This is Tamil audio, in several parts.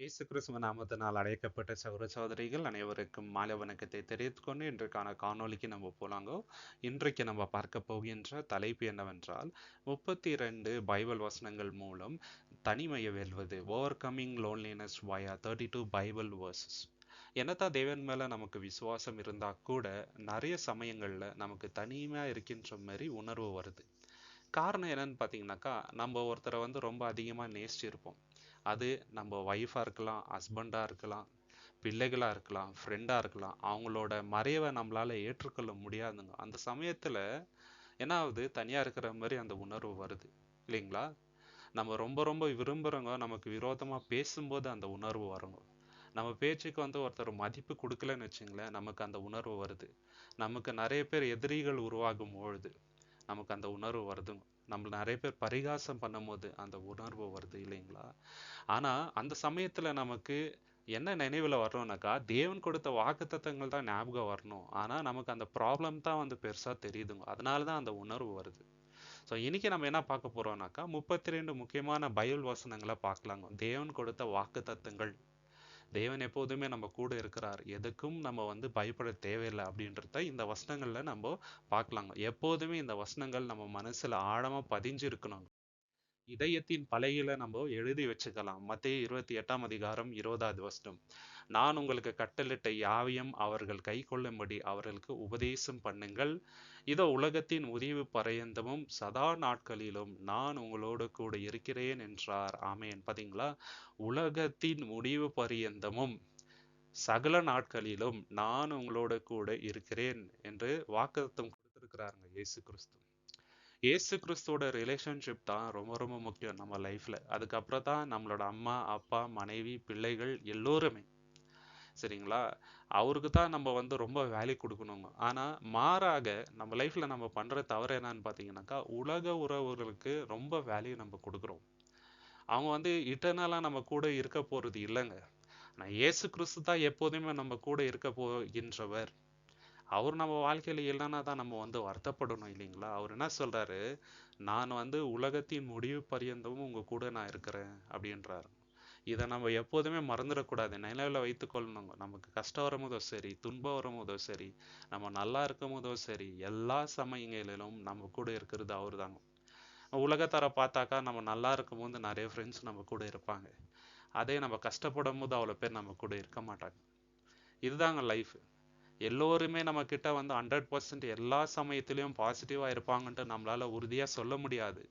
இயேசு கிறிஸ்துவ நாமத்தினால் அழைக்கப்பட்ட சகோதர சகோதரிகள் அனைவருக்கும் மாலை வணக்கத்தை தெரிவித்துக் கொண்டு இன்றைக்கான காணொளிக்கு நம்ம போலாங்க. இன்றைக்கு நம்ம பார்க்க போகின்ற தலைப்பு என்னவென்றால் 32 பைபிள் வசனங்கள் மூலம் தனிமையை வெல்வது, ஓவர் கம்மிங் லோன்லினஸ் வயா 32 பைபிள் வேர்சஸ். என்னதான் தேவன் மேல நமக்கு விசுவாசம் இருந்தா கூட நிறைய சமயங்கள்ல நமக்கு தனிமையா இருக்கின்ற மாதிரி உணர்வு வருது. காரணம் என்னன்னு பார்த்தீங்கன்னாக்கா, நம்ம ஒருத்தரை ரொம்ப அதிகமாக நேசிச்சிருப்போம். அது நம்ம ஒய்ஃபாக இருக்கலாம், ஹஸ்பண்டாக இருக்கலாம், பிள்ளைகளாக இருக்கலாம், ஃப்ரெண்டாக இருக்கலாம். அவங்களோட மறைவை நம்மளால ஏற்றுக்கொள்ள முடியாதுங்க. அந்த சமயத்தில் என்ன ஆகுது, தனியாக இருக்கிற மாதிரி அந்த உணர்வு வருது இல்லைங்களா? நம்ம ரொம்ப ரொம்ப விரும்புகிறவங்க நமக்கு விரோதமாக பேசும்போது அந்த உணர்வு வருங்க. நம்ம பேச்சுக்கு ஒருத்தர் மதிப்பு கொடுக்கலன்னு வச்சுங்களேன், நமக்கு அந்த உணர்வு வருது. நமக்கு நிறைய பேர் எதிரிகள் உருவாகும் பொழுது நமக்கு அந்த உணர்வு வருதுங்க. நம்ம நிறைய பேர் பரிகாசம் பண்ணும்போது அந்த உணர்வு வருது இல்லைங்களா? ஆனா அந்த சமயத்துல நமக்கு என்ன நினைவுல வரணும்னாக்கா, தேவன் கொடுத்த வாக்குத்தத்தங்கள் தான் ஞாபகம் வரணும். ஆனா நமக்கு அந்த ப்ராப்ளம் தான் பெருசா தெரியுதுங்க. அதனால தான் அந்த உணர்வு வருது. ஸோ இன்னைக்கு நம்ம என்ன பார்க்க போறோம்னாக்கா, 32 முக்கியமான பைபிள் வசனங்களை பார்க்கலாங்க. தேவன் கொடுத்த வாக்குத்தத்தங்கள். தேவன் எப்போதுமே நம்ம கூட இருக்கிறார், எதுக்கும் நம்ம பயப்பட தேவையில்லை அப்படின்றத இந்த வசனங்கள்ல நம்ம பார்க்கலாங்க. எப்போதுமே இந்த வசனங்கள் நம்ம மனசுல ஆழமா பதிஞ்சு இருக்கணும். இதயத்தின் பலகையில நம்ம எழுதி வச்சுக்கலாம். மத்தேயு 28ஆம் அதிகாரம் 20வது வசனம். நான் உங்களுக்கு கட்டளிட்ட யாவையும் அவர்கள் கைக்கொள்ளும்படி அவர்களுக்கு உபதேசம் பண்ணுங்கள். இதோ உலகத்தின் முடிவு பரியந்தமும் சதா நாட்களிலும் நான் உங்களோடு கூட இருக்கிறேன் என்றார். ஆமென். பாத்தீங்களா? உலகத்தின் முடிவு பரியந்தமும் சகல நாட்களிலும் நான் உங்களோட கூட இருக்கிறேன் என்று வாக்குத்தத்தம் கொடுத்திருக்கிறாருங்க இயேசு கிறிஸ்து. இயேசு கிறிஸ்துவோட ரிலேஷன்ஷிப் தான் ரொம்ப ரொம்ப முக்கியம் நம்ம லைஃப்ல. அதுக்கப்புறம் தான் நம்மளோட அம்மா, அப்பா, மனைவி, பிள்ளைகள் எல்லோருமே. சரிங்களா? அவருக்கு தான் நம்ம ரொம்ப வேல்யூ கொடுக்கணுங்க. ஆனா மாறாக நம்ம லைஃப்ல நம்ம பண்ற தவறு என்னன்னு பார்த்தீங்கன்னாக்கா, உலக உறவுகளுக்கு ரொம்ப வேல்யூ நம்ம கொடுக்குறோம். அவங்க இட்டர்னலா நம்ம கூட இருக்க போறது இல்லைங்க. ஆனா இயேசு கிறிஸ்து தான் எப்போதுமே நம்ம கூட இருக்க போகின்றவர். அவர் நம்ம வாழ்க்கையில இல்லைன்னா தான் நம்ம வருத்தப்படணும் இல்லைங்களா? அவர் என்ன சொல்றாரு, நான் உலகத்தின் முடிவு பரியந்தமும் உங்க கூட நான் இருக்கிறேன் அப்படின்றாரு. இதை நம்ம எப்போதுமே மறந்துடக்கூடாது, நினைவில் வைத்துக் கொள்ளணுங்க. நமக்கு கஷ்டம் வரும்போதோ சரி, துன்பம் வரும்போதோ சரி, நம்ம நல்லா இருக்கும் போதோ சரி, எல்லா சமயங்களிலும் நம்ம கூட இருக்கிறது அவர் தாங்க. உலகத்தார பார்த்தாக்கா நம்ம நல்லா இருக்கும் போது நிறைய ஃப்ரெண்ட்ஸ் நம்ம கூட இருப்பாங்க. அதே நம்ம கஷ்டப்படும் போது அவ்வளோ பேர் நம்ம கூட இருக்க மாட்டாங்க. இதுதாங்க லைஃப். எல்லோருமே நம்ம கிட்ட 100% எல்லா சமயத்திலையும் பாசிட்டிவா இருப்பாங்கன்ட்டு நம்மளால உறுதியா சொல்ல முடியாது.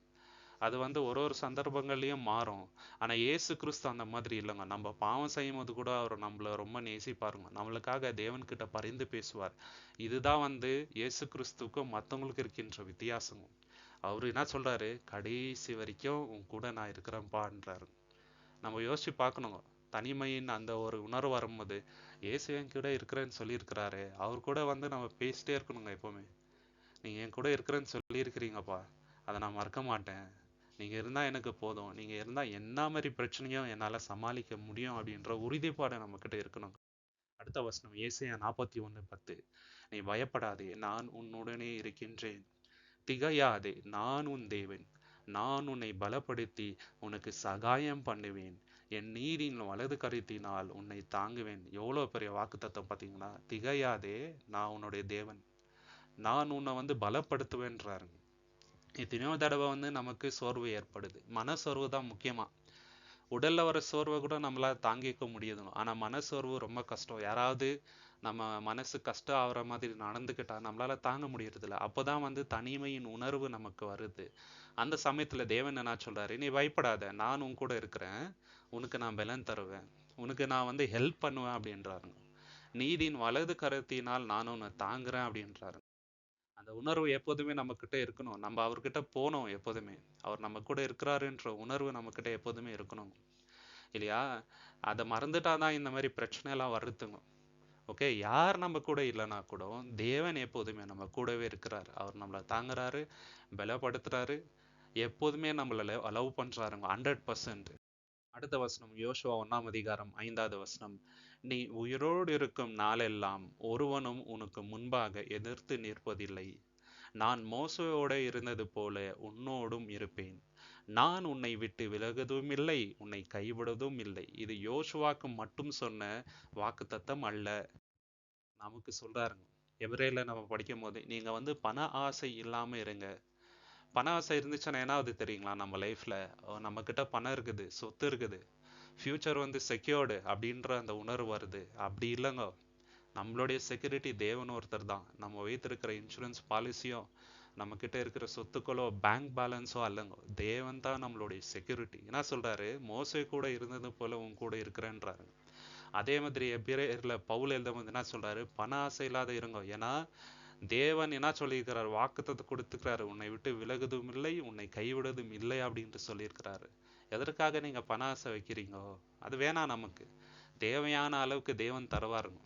அது ஒரு ஒரு சந்தர்ப்பங்கள்லயும் மாறும். ஆனா இயேசு கிறிஸ்து அந்த மாதிரி இல்லைங்க. நம்ம பாவம் செய்யும் போது கூட அவர் நம்மள ரொம்ப நேசிப்பாருங்க. நம்மளுக்காக தேவன் கிட்ட பரிந்து பேசுவார். இதுதான் இயேசு கிறிஸ்துக்கும் மற்றவங்களுக்கு இருக்கின்ற வித்தியாசம். அவரு என்ன சொல்றாரு, கடைசி வரைக்கும் உன் கூட நான் இருக்கிறேன்பான்றாரு. நம்ம யோசிச்சு பார்க்கணுங்க. தனிமையின் அந்த ஒரு உணர்வு வரும்போது, இயேசு என் கூட இருக்கிறேன்னு சொல்லியிருக்கிறாரு, அவர் கூட நம்ம பேசிட்டே இருக்கணுங்க எப்பவுமே. நீங்க என் கூட இருக்கிறேன்னு சொல்லியிருக்கிறீங்கப்பா, அதை நான் மறக்க மாட்டேன். நீங்க இருந்தா எனக்கு போதும். நீங்க இருந்தா என்ன மாதிரி பிரச்சனையும் என்னால சமாளிக்க முடியும் அப்படின்ற உறுதிப்பாடு நம்ம கிட்ட இருக்கணும். அடுத்த வசனம் ஏசாயா 41:10. நீ பயப்படாதே, நான் உன்னுடனே இருக்கின்றேன். திகையாதே, நான் உன் தேவன். நான் உன்னை பலப்படுத்தி உனக்கு சகாயம் பண்ணுவேன். என் நீதியின் வலது கருத்தினால் உன்னை தாங்குவேன். எவ்வளோ பெரிய வாக்குத்தத்தம் பார்த்தீங்களா? திகையாதே, நான் உன்னுடைய தேவன். நான் உன்னை பலப்படுத்துவேன்றாரு. எத்தனையோ தடவை நமக்கு சோர்வு ஏற்படுது. மன சோர்வு தான் முக்கியமா. உடல்ல வர சோர்வை கூட நம்மளால தாங்கிக்க முடியுது. ஆனா மனசோர்வு ரொம்ப கஷ்டம். யாராவது நம்ம மனசு கஷ்டம் ஆகுற மாதிரி நடந்துக்கிட்டா நம்மளால தாங்க முடியறது இல்லை. அப்போதான் தனிமையின் உணர்வு நமக்கு வருது. அந்த சமயத்துல தேவன் என்ன சொல்றாரு, நீ பயப்படாத, நான் உன் கூட இருக்கிறேன். உனக்கு நான் பலன் தருவேன். உனக்கு நான் ஹெல்ப் பண்ணுவேன் அப்படின்றாருங்க. நீதியின் வலது கரத்தினால் நான் உன்னை தாங்குறேன் அப்படின்றாரு. அந்த உணர்வு எப்போதுமே நம்ம கிட்ட இருக்கணும். நம்ம அவர்கிட்ட போனோம் எப்போதுமே. அவர் நம்ம கூட இருக்கிறாருன்ற உணர்வு நம்ம கிட்ட எப்போதுமே இருக்கணும் இல்லையா? அதை மறந்துட்டாதான் இந்த மாதிரி பிரச்சனை எல்லாம் வருதுங்க. ஓகே, யார் நம்ம கூட இல்லைன்னா கூட தேவன் எப்போதுமே நம்ம கூடவே இருக்கிறாரு. அவர் நம்மளை தாங்குறாரு, பலப்படுத்துறாரு, எப்போதுமே நம்மள லவ் பண்றாருங்க 100%. அடுத்த வசனம் யோசுவா 1ஆம் அதிகாரம் 5வது வசனம். நீ உயிரோடு இருக்கும் நாளெல்லாம் ஒருவனும் உனக்கு முன்பாக எதிர்த்து நிற்பதில்லை. நான் மோசேயோடு இருந்தது போல உன்னோடும் இருப்பேன். நான் உன்னை விட்டு விலகுவதும் இல்லை, உன்னை கைவிடுவதும் இல்லை. இது யோசுவாக்கு மட்டும் சொன்ன வாக்குத்தத்தம் அல்ல, நமக்கு சொல்றாருங்க. எபிரேயர்ல நம்ம படிக்கும் போது நீங்க வந்து பண ஆசை இல்லாம இருங்க. பண ஆசை இருந்துச்சுன்னா என்ன ஆகுது தெரியுங்களா? நம்ம லைஃப்ல நம்ம கிட்ட பணம் இருக்குது, சொத்து இருக்குது, ஃபியூச்சர் வந்து செக்யூர்டு அப்படின்ற அந்த உணர்வு வருது. அப்படி இல்லைங்க. நம்மளுடைய செக்யூரிட்டி தேவன் ஒருத்தர் தான். நம்ம வைத்திருக்கிற இன்சூரன்ஸ் பாலிசியோ, நம்ம கிட்ட இருக்கிற சொத்துக்களோ, பேங்க் பேலன்ஸோ அல்லங்க. தேவன் தான் நம்மளுடைய செக்யூரிட்டி. என்ன சொல்றாரு? மோசே கூட இருந்தது போல உன் கூட இருக்கிறேன்றாரு. அதே மாதிரி எபிரேயர்ல பவுல் எழுதும் என்ன சொல்றாரு? பண ஆசை இல்லாத இருங்க. ஏன்னா தேவன் என்ன சொல்லியிருக்கிறார்? வாக்குத்தத்தம் கொடுத்துக்கிறாரு, உன்னை விட்டு விலகுவதும் இல்லை, உன்னை கைவிடுவதும் இல்லை அப்படின்ட்டு சொல்லியிருக்கிறாரு. எதற்காக நீங்க பண ஆசை வைக்கிறீங்கோ? அது வேணாம். நமக்கு தேவையான அளவுக்கு தேவன் தருவாருங்க,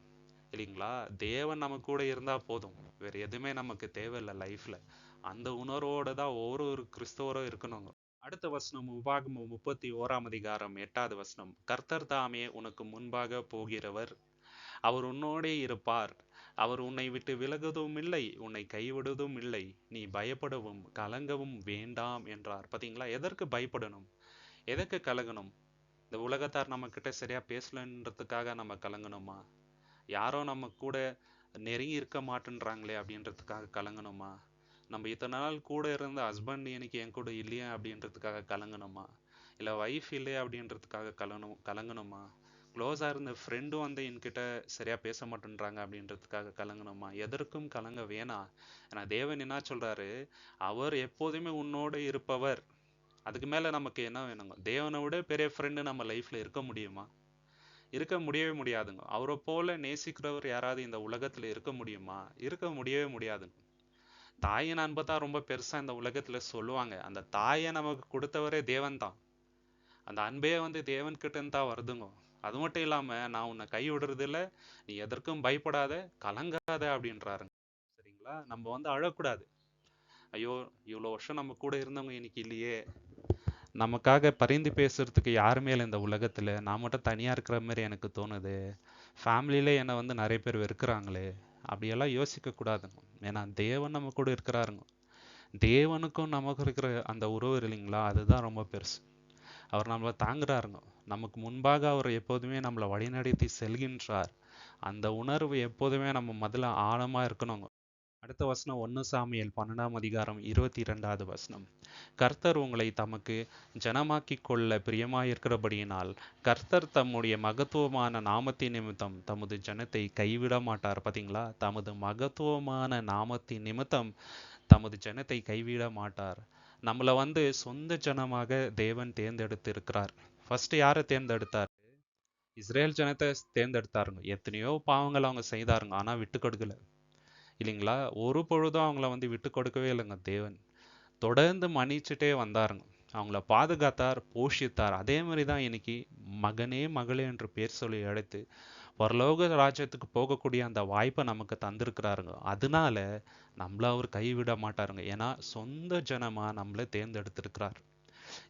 இல்லைங்களா? தேவன் நம்ம கூட இருந்தா போதும், வேற எதுவுமே நமக்கு தேவையில்லை லைஃப்ல. அந்த உணர்வோட தான் ஒவ்வொரு கிறிஸ்தவரும் இருக்கணுங்க. அடுத்த வசனம் உபாகமம் 31 வசனம். கர்த்தர் தாமே உனக்கு முன்பாக போகிறவர், அவர் உன்னோடே இருப்பார், அவர் உன்னை விட்டு விலகுவதும் இல்லை, உன்னை கைவிடுவதும் இல்லை, நீ பயப்படவும் கலங்கவும் வேண்டாம் என்றார். பாத்தீங்களா? எதற்கு பயப்படணும்? எதற்கு கலங்கணும்? இந்த உலகத்தார் நம்ம கிட்ட சரியா பேசலன்றதுக்காக நம்ம கலங்கணுமா? யாரோ நம்ம கூட நெருங்கி இருக்க மாட்டேன்றாங்களே அப்படின்றதுக்காக கலங்கணுமா? நம்ம இத்தனை நாள் கூட இருந்த ஹஸ்பண்ட் எனக்கு என் கூட இல்லையா அப்படின்றதுக்காக கலங்கணுமா? இல்லை ஒய்ஃப் இல்லையா அப்படின்றதுக்காக கலங்கணுமா? க்ளோஸாக இருந்த ஃப்ரெண்டும் வந்து என்கிட்ட சரியா பேச மாட்டேன்றாங்க அப்படின்றதுக்காக கலங்கணுமா? எதற்கும் கலங்க வேணாம். ஏன்னா தேவன் என்ன சொல்றாரு? அவர் எப்போதுமே உன்னோடு இருப்பவர். அதுக்கு மேல நமக்கு என்ன வேணுங்க? தேவனை விட பெரிய ஃப்ரெண்டு நம்ம லைஃப்ல இருக்க முடியுமா? இருக்க முடியவே முடியாதுங்க. அவரை போல நேசிக்கிறவர் யாராவது இந்த உலகத்துல இருக்க முடியுமா? இருக்க முடியவே முடியாதுங்க. தாயின் அன்பை தான் ரொம்ப பெருசா இந்த உலகத்துல சொல்லுவாங்க. அந்த தாயை நமக்கு கொடுத்தவரே தேவன் தான். அந்த அன்பே வந்து தேவன் கிட்ட இருந்து தான் வருதுங்க. அது மட்டும் இல்லாம நான் உன்னை கை விடுறது இல்ல, நீ எதற்கும் பயப்படாத, கலங்காத அப்படின்றாருங்க. சரிங்களா? நம்ம வந்து அழக்கூடாது. ஐயோ, இவ்வளோ வருஷம் நம்ம கூட இருந்தவங்க இன்னைக்கு இல்லையே, நமக்காக பரிந்து பேசுறதுக்கு யாருமே இல்லை இந்த உலகத்துல, நான் மட்டும் தனியா இருக்கிற மாதிரி எனக்கு தோணுது, ஃபேமிலியிலே என்னை வந்து நிறைய பேர் வெறுக்கிறாங்களே, அப்படியெல்லாம் யோசிக்க கூடாதுங்க. ஏன்னா தேவன் நம்ம கூட இருக்கிறாருங்க. தேவனுக்கும் நமக்கு இருக்கிற அந்த உறவு இல்லைங்களா, அதுதான் ரொம்ப பெருசு. அவர் நம்மளை தாங்குறாருங்க. நமக்கு முன்பாக அவர் எப்போதுமே நம்மளை வழிநடத்தி செல்கின்றார். அந்த உணர்வு எப்போதுமே நம்ம முதல்ல ஆழமா இருக்கணுங்க. அடுத்த வசனம் 1 சாமுவேல் 12 வசனம். கர்த்தர் உங்களை தமக்கு ஜனமாக்கிக் கொள்ள பிரியமாயிருக்கிறபடியினால் கர்த்தர் தம்முடைய மகத்துவமான நாமத்தின் நிமித்தம் தமது ஜனத்தை கைவிட மாட்டார். பாத்தீங்களா? தமது மகத்துவமான நாமத்தின் நிமித்தம் தமது ஜனத்தை கைவிட மாட்டார். நம்மளை வந்து சொந்த ஜனமாக தேவன் தேர்ந்தெடுத்து இருக்கிறார். ஃபர்ஸ்ட் யாரை தேர்ந்தெடுத்தார்? இஸ்ரேல் ஜனத்தை தேர்ந்தெடுத்தாருங்க. எத்தனையோ பாவங்கள் அவங்க செய்தாருங்க, ஆனா விட்டு கொடுக்கல, இல்லைங்களா? ஒரு பொழுதும் அவங்கள வந்து விட்டு கொடுக்கவே இல்லைங்க தேவன். தொடர்ந்து மன்னிச்சுட்டே வந்தாருங்க. அவங்கள பாதுகாத்தார், போஷித்தார். அதே மாதிரி தான் இன்னைக்கு மகனே மகளே என்று பேர் சொல்லி அழைத்து பரலோக ராஜ்யத்துக்கு போகக்கூடிய அந்த வாய்ப்பை நமக்கு தந்திருக்கிறாருங்க. அதனால நம்மள அவர் கைவிட மாட்டாருங்க. ஏன்னா சொந்த ஜனமா நம்மளை தேர்ந்தெடுத்திருக்கிறார்.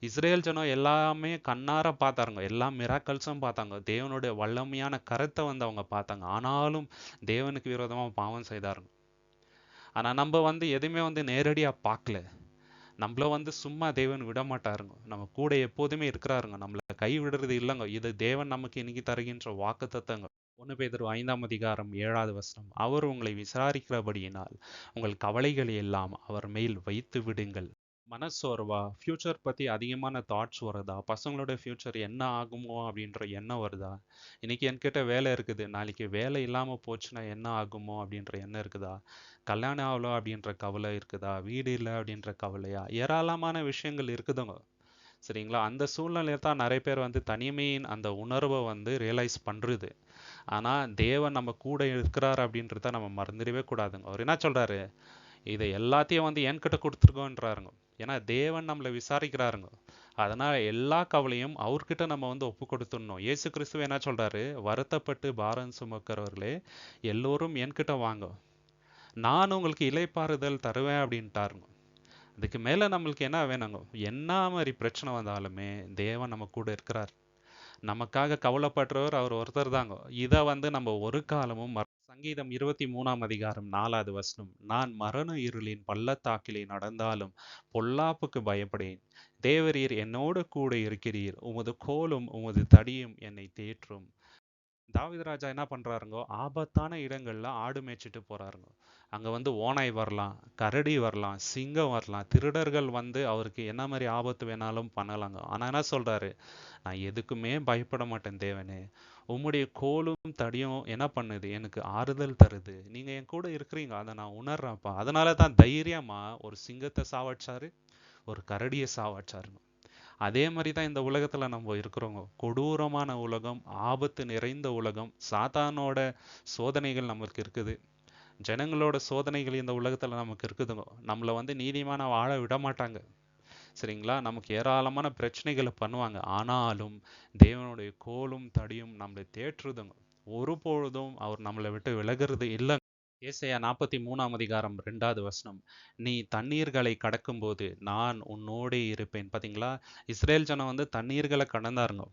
இஸ்ரேல் ஜனம் எல்லாமே கண்ணார பார்த்தாருங்க, எல்லா மிராக்கல்ஸும் பார்த்தாங்க, தேவனுடைய வல்லமையான கரத்தை வந்து அவங்க பார்த்தாங்க. ஆனாலும் தேவனுக்கு விரோதமா பாவம் செய்தாருங்க. ஆனா நம்ம வந்து எதுவுமே வந்து நேரடியா பார்க்கல. நம்மள வந்து சும்மா தேவன் விட மாட்டாருங்க. நம்ம கூட எப்போதுமே இருக்கிறாருங்க. நம்மள கை விடுறது இல்லைங்க. இது தேவன் நமக்கு இன்னைக்கு தருகின்ற வாக்குத்தத்தங்க. 1 பேதுரு 5 வசனம். அவர் உங்களை விசாரிக்கிறபடியினால் உங்கள் கவலைகளை எல்லாம் அவர் மேல் வைத்து விடுங்கள். மனசோர்வா, ஃபியூச்சர் பத்தி அதிகமான தாட்ஸ் வருதா? பசங்களோட ஃபியூச்சர் என்ன ஆகுமோ அப்படின்ற எண்ணம் வருதா? இன்னைக்கு என்கிட்ட வேலை இருக்குது, நாளைக்கு வேலை இல்லாம போச்சுன்னா என்ன ஆகுமோ அப்படின்ற எண்ணம் இருக்குதா? கல்யாணம் ஆகல அப்படின்ற கவலை இருக்குதா? வீடு இல்லை அப்படின்ற கவலையா? ஏராளமான விஷயங்கள் இருக்குதுங்க. சரிங்களா? அந்த சூழ்நிலையில தான் நிறைய பேர் வந்து தனிமையின் அந்த உணர்வை வந்து ரியலைஸ் பண்றது. ஆனா தேவன் நம்ம கூட இருக்கிறார் அப்படின்றத நம்ம மறந்துடவே கூடாதுங்க. அவர் என்ன சொல்றாரு? இதை எல்லாத்தையும் வந்து என்கிட்ட கொடுத்துருக்கோன்றாருங்க. ஏன்னா தேவன் நம்மளை விசாரிக்கிறாருங்க. அதனால எல்லா கவலையும் அவர்கிட்ட நம்ம வந்து ஒப்பு கொடுத்துடணும். இயேசு கிறிஸ்துவ என்ன சொல்றாரு? வருத்தப்பட்டு பாரம் சுமக்கிறவர்களே எல்லோரும் என்கிட்ட வாங்க, நான் உங்களுக்கு இளைப்பாறுதல் தருவேன் அப்படின்ட்டாருங்க. அதுக்கு மேல நம்மளுக்கு என்ன வேணுங்க? என்ன மாதிரி பிரச்சனை வந்தாலுமே தேவன் நம்ம கூட இருக்கிறார். நமக்காக கவலைப்படுறவர் அவர் ஒருத்தர் தாங்க. இதை வந்து நம்ம ஒரு காலமும் சங்கீதம் 23 4 வசனம், நான் மரண இருளின் பள்ளத்தாக்கிலே நடந்தாலும் பொல்லாப்புக்கு பயப்படேன். தேவரீர் என்னோடு கூட இருக்கிறீர், உமது கோலும் உமது தடியும் என்னை தேற்றும். தாவீது ராஜா என்ன பண்றாருங்கோ, ஆபத்தான இடங்கள்ல ஆடு மேய்ச்சிட்டு போறாருங்க. அங்க வந்து ஓநாய் வரலாம், கரடி வரலாம், சிங்கம் வரலாம், திருடர்கள் வந்து அவருக்கு என்ன மாதிரி ஆபத்து வேணாலும் பண்ணலாங்க. ஆனா என்ன சொல்றாரு, நான் எதுக்குமே பயப்பட மாட்டேன் தேவனே, உம்முடைய கோலும் தடியும் என்ன பண்ணுது, எனக்கு ஆறுதல் தருது, நீங்க என் கூட இருக்கிறீங்க, அதை நான் உணர்றேன்ப்பா. அதனால தான் தைரியமா ஒரு சிங்கத்தை சாவடிச்சாரு, ஒரு கரடியை சாவடிச்சாருங்க. அதே மாதிரி தான் இந்த உலகத்துல நம்ம இருக்கிறோங்க. கொடூரமான உலகம், ஆபத்து நிறைந்த உலகம், சாத்தானோட சோதனைகள் நமக்கு இருக்குது, ஜனங்களோட சோதனைகள் இந்த உலகத்துல நமக்கு இருக்குதுங்க. நம்மள வந்து நீதிமான வாழ விட மாட்டாங்க, சரிங்களா? நமக்கு ஏராளமான பிரச்சனைகளை பண்ணுவாங்க. ஆனாலும் தேவனுடைய கோலும் தடியும் நம்மளை தேற்றுதுங்க. ஒரு பொழுதும் அவர் நம்மளை விட்டு விலகிறது இல்லை. ஏசாயா 43 வசனம், நீ தண்ணீர்களை கடக்கும்போது நான் உன்னோடே இருப்பேன். பாத்தீங்களா? இஸ்ரேல் ஜனம் வந்து தண்ணீர்களை கடந்தாருங்க,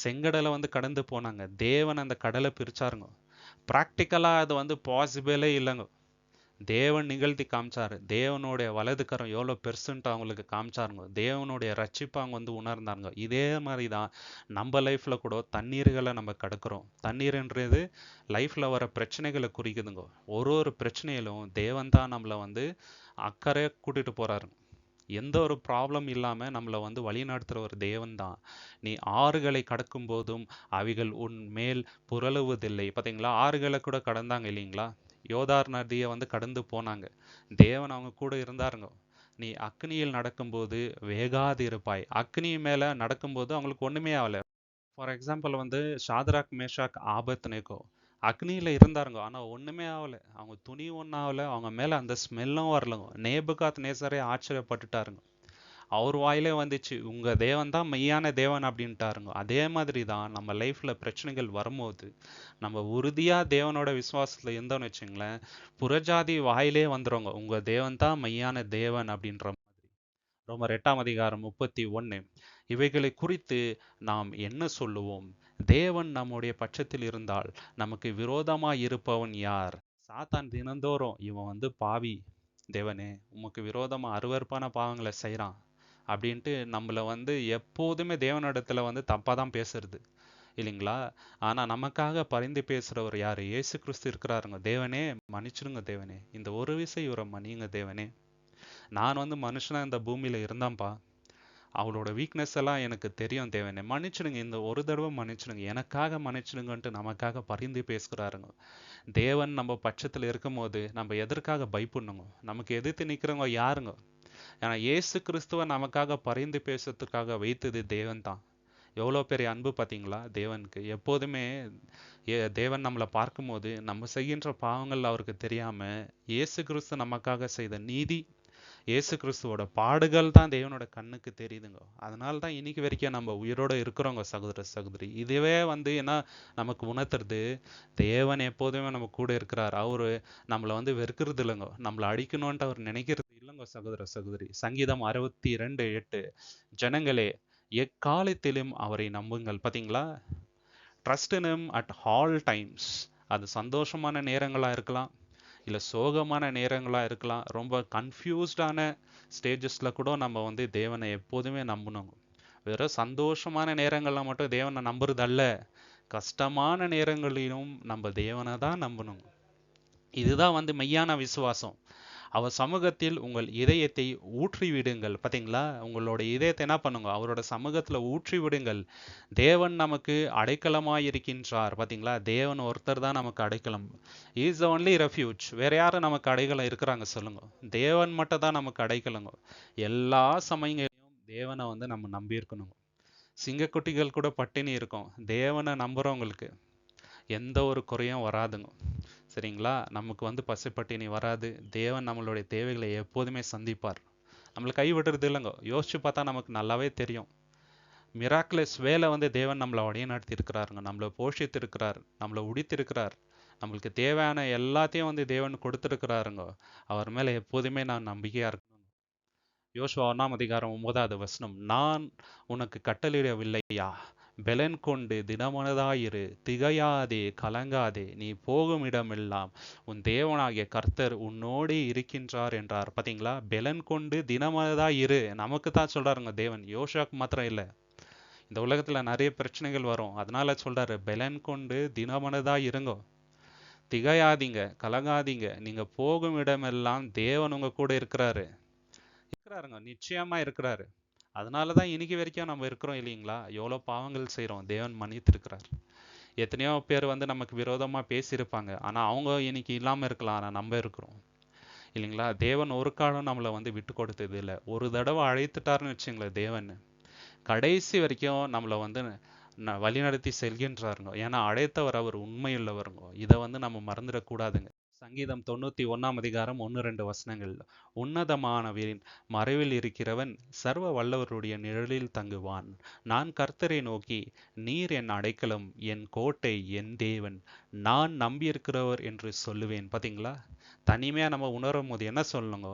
செங்கடலை வந்து கடந்து போனாங்க, தேவன் அந்த கடலை பிரிச்சாருங்க. பிராக்டிக்கலா அது வந்து பாசிபிளே இல்லைங்க. தேவன் நிகழ்த்தி காமிச்சாரு. தேவனுடைய வலது கரம் எவ்வளவு பெருசுன்ட்டு அவங்களுக்கு காமிச்சாருங்க. தேவனுடைய ரட்சிப்பை அவங்க வந்து உணர்ந்தாங்க. இதே மாதிரி தான் நம்ம லைஃப்ல கூட தண்ணீர்களை நம்ம கடக்கிறோம். தண்ணீர்ன்றது லைஃப்ல வர பிரச்சனைகளை குறிக்குதுங்க. ஒரு ஒரு பிரச்சனையிலும் தேவன் தான் நம்மளை வந்து அக்கறையா கூட்டிட்டு போறாரு. எந்த ஒரு ப்ராப்ளம் இல்லாம நம்மளை வந்து வழி நடத்துற ஒரு தேவன் தான். நீ ஆறுகளை கடக்கும் போதும் அவைகள் உன் மேல் புரளுவதில்லை. பாத்தீங்களா? ஆறுகளை கூட கடந்தாங்க இல்லைங்களா? யோதார் நதியை வந்து கடந்து போனாங்க, தேவன் அவங்க கூட இருந்தாருங்க. நீ அக்னியில் நடக்கும்போது வேகாது இருப்பாய். அக்னி மேல நடக்கும்போது அவங்களுக்கு ஒண்ணுமே ஆகல. ஃபார் எக்ஸாம்பிள் வந்து ஷாத்ராக் மேஷாக் ஆபத்நேகோ அக்னியில இருந்தாருங்க, ஆனா ஒண்ணுமே ஆகல. அவங்க துணி ஒன்றும் ஆகல, அவங்க மேல அந்த ஸ்மெல்லும் வரலங்க. நேபுகாத் நேசரே ஆச்சரியப்பட்டுட்டாருங்க. அவர் வாயிலே வந்துச்சு, உங்க தேவன் தான் மெய்யான தேவன் அப்படின்ட்டாருங்க. அதே மாதிரி தான் நம்ம லைஃப்ல பிரச்சனைகள் வரும்போது நம்ம உறுதியா தேவனோட விசுவாசத்துல இருந்தோம்னு வச்சுங்களேன், புறஜாதி வாயிலே வந்துருங்க, உங்க தேவன் தான் மெய்யான தேவன் அப்படின்ற மாதிரி. ரோமர் 8 31, இவைகளை குறித்து நாம் என்ன சொல்லுவோம்? தேவன் நம்முடைய பட்சத்தில் இருந்தால் நமக்கு விரோதமாய் இருப்பவன் யார்? சாத்தான் தினந்தோறும் இவன் வந்து பாவி, தேவனே உமக்கு விரோதமா அருவருப்பான பாவங்களை செய்றான் அப்படின்ட்டு நம்மள வந்து எப்போதுமே தேவனிடத்துல வந்து தப்பா தான் பேசுறது இல்லைங்களா? ஆனா நமக்காக பரிந்து பேசுறவர் யாரு? இயேசு கிறிஸ்து இருக்கிறாருங்க. தேவனே மன்னிச்சிடுங்க தேவனே, இந்த ஒரு விஷயம் இவரை மன்னியுங்க தேவனே, நான் வந்து மனுஷனா இந்த பூமியில இருந்தான்பா, அவளோட வீக்னஸ் எல்லாம் எனக்கு தெரியும் தேவனே, மன்னிச்சிடுங்க, இந்த ஒரு தடவை மன்னிச்சிடுங்க, எனக்காக மன்னிச்சிடுங்கன்ட்டு நமக்காக பரிந்து பேசுகிறாருங்க. தேவன் நம்ம பட்சத்துல இருக்கும் போது நம்ம எதற்காக பயப்படணுங்க? நமக்கு எதிர்த்து நிக்கிறவங்க யாருங்க? ஏன்னா இயேசு கிறிஸ்துவ நமக்காக பரிந்து பேசுறதுக்காக வைத்தது தேவன் தான். எவ்வளோ பெரிய அன்பு பார்த்தீங்களா தேவனுக்கு! எப்போதுமே தேவன் நம்மளை பார்க்கும்போது நம்ம செய்கின்ற பாவங்கள் அவருக்கு தெரியாம, இயேசு கிறிஸ்து நமக்காக செய்த நீதி, இயேசு கிறிஸ்துவோட பாடுகள் தான் தேவனோட கண்ணுக்கு தெரியுதுங்க. அதனால தான் இன்னைக்கு வரைக்கும் நம்ம உயிரோட இருக்கிறோங்க சகோதர சகோதரி. இதுவே வந்து என்ன நமக்கு உணர்த்துறது, தேவன் எப்போதுமே நம்ம கூட இருக்கிறார். அவரு நம்மளை வந்து வெறுக்கிறது இல்லைங்க, நம்மளை அடிக்கணும்ன்ட்டு அவர் நினைக்கிறது இல்லைங்க சகோதர சகோதரி. சங்கீதம் 62:8, ஜனங்களே எக்காலத்திலும் அவரை நம்புங்கள். பாத்தீங்களா? Trust in him at all times. அது சந்தோஷமான நேரங்களா இருக்கலாம், இல்ல சோகமான நேரங்களா இருக்கலாம், ரொம்ப கன்ஃபியூஸ்டான ஸ்டேஜஸ்ல கூட நம்ம வந்து தேவனை எப்போதுமே நம்பணும். வெறும் சந்தோஷமான நேரங்கள்ல மட்டும் தேவனை நம்புறதல்ல, கஷ்டமான நேரங்களிலும் நம்ம தேவனை தான் நம்பணும். இதுதான் வந்து மெய்யான விசுவாசம். அவர் சமூகத்தில் உங்கள் இதயத்தை ஊற்றி விடுங்கள். பாத்தீங்களா? உங்களோட இதயத்தை என்ன பண்ணுங்க, அவரோட சமூகத்துல ஊற்றி விடுங்கள். தேவன் நமக்கு அடைக்கலமாய் இருக்கின்றார். பாத்தீங்களா? தேவன் ஒருத்தர் தான் நமக்கு அடைக்கலம். Is the only refuge. வேற யாரும் நமக்கு அடைக்கலம் இருக்கிறாங்க சொல்லுங்க? தேவன் மட்டும் தான் நமக்கு அடைக்கலங்க. எல்லா சமயங்களிலும் தேவனை வந்து நம்ம நம்பி இருக்கணும். சிங்கக்குட்டிகள் கூட பட்டினி இருக்கும், தேவனை நம்புறவங்களுக்கு எந்த ஒரு குறையும் வராதுங்க, சரிங்களா? நமக்கு வந்து பசிப்பட்டினி வராது. தேவன் நம்மளுடைய தேவைகளை எப்போதுமே சந்திப்பார், நம்மளை கைவிடுறது இல்லைங்க. யோசிச்சு பார்த்தா நமக்கு நல்லாவே தெரியும். மிராக்குலஸ் வேலை வந்து தேவன் நம்மளை வழிநடத்தி இருக்கிறாருங்க, நம்மளை போஷித்து இருக்கிறார், நம்மளை உடித்திருக்கிறார், நம்மளுக்கு தேவையான எல்லாத்தையும் வந்து தேவன் கொடுத்துருக்கிறாருங்க. அவர் மேல எப்போதுமே நான் நம்பிக்கையா இருக்கணும். யோசுவா 1 அதிகாரம் 9 வசனம், நான் உனக்கு கட்டளையிடவில்லையா, பெலன் கொண்டு திடமனதாயிரு, திகையாதே, கலங்காதே, நீ போகும் இடமெல்லாம் உன் தேவனாகிய கர்த்தர் உன்னோடே இருக்கின்றார் என்றார். பாத்தீங்களா? பெலன் கொண்டு திடமனதாயிரு, நமக்கு தான் சொல்றாருங்க தேவன், யோசுவாக்கு மாத்திரம் இல்ல. இந்த உலகத்துல நிறைய பிரச்சனைகள் வரும், அதனால சொல்றாரு பெலன் கொண்டு திடமனதா இருங்கோ, திகையாதீங்க, கலங்காதீங்க, நீங்க போகும் இடமெல்லாம் தேவன் உங்க கூட இருக்கிறாரு. இருக்கிறாருங்க, நிச்சயமா இருக்கிறாரு. அதனாலதான் இன்னைக்கு வரைக்கும் நம்ம இருக்கிறோம் இல்லைங்களா? எவ்வளவு பாவங்கள் செய்றோம், தேவன் மன்னித்திருக்கிறார். எத்தனையோ பேர் வந்து நமக்கு விரோதமா பேசியிருப்பாங்க, ஆனா அவங்க இன்னைக்கு இல்லாம இருக்கலாம், ஆனா நம்ம இருக்கிறோம் இல்லைங்களா? தேவன் ஒரு காலம் நம்மளை வந்து விட்டு கொடுத்தது இல்லை. ஒரு தடவை அழைத்துட்டாருன்னு வச்சுங்களேன் தேவன், கடைசி வரைக்கும் நம்மளை வந்து வழிநடத்தி செல்கின்றாருங்க. ஏன்னா அழைத்தவர் அவர் உண்மையுள்ளவருங்க. இதை வந்து நம்ம மறந்துடக்கூடாதுங்க. சங்கீதம் 91 அதிகாரம் 1-2 வசனங்கள். உன்னதமானவரின் மறைவில் இருக்கிறவன் சர்வ வல்லவருடைய நிழலில் தங்குவான். நான் கர்த்தரை நோக்கி, நீர் என் அடைக்கலம், என் கோட்டை, என் தேவன், நான் நம்பியிருக்கிறவர் என்று சொல்லுவேன். பாத்தீங்களா? தனிமையா நம்ம உணரும் போது என்ன சொல்லணுங்க?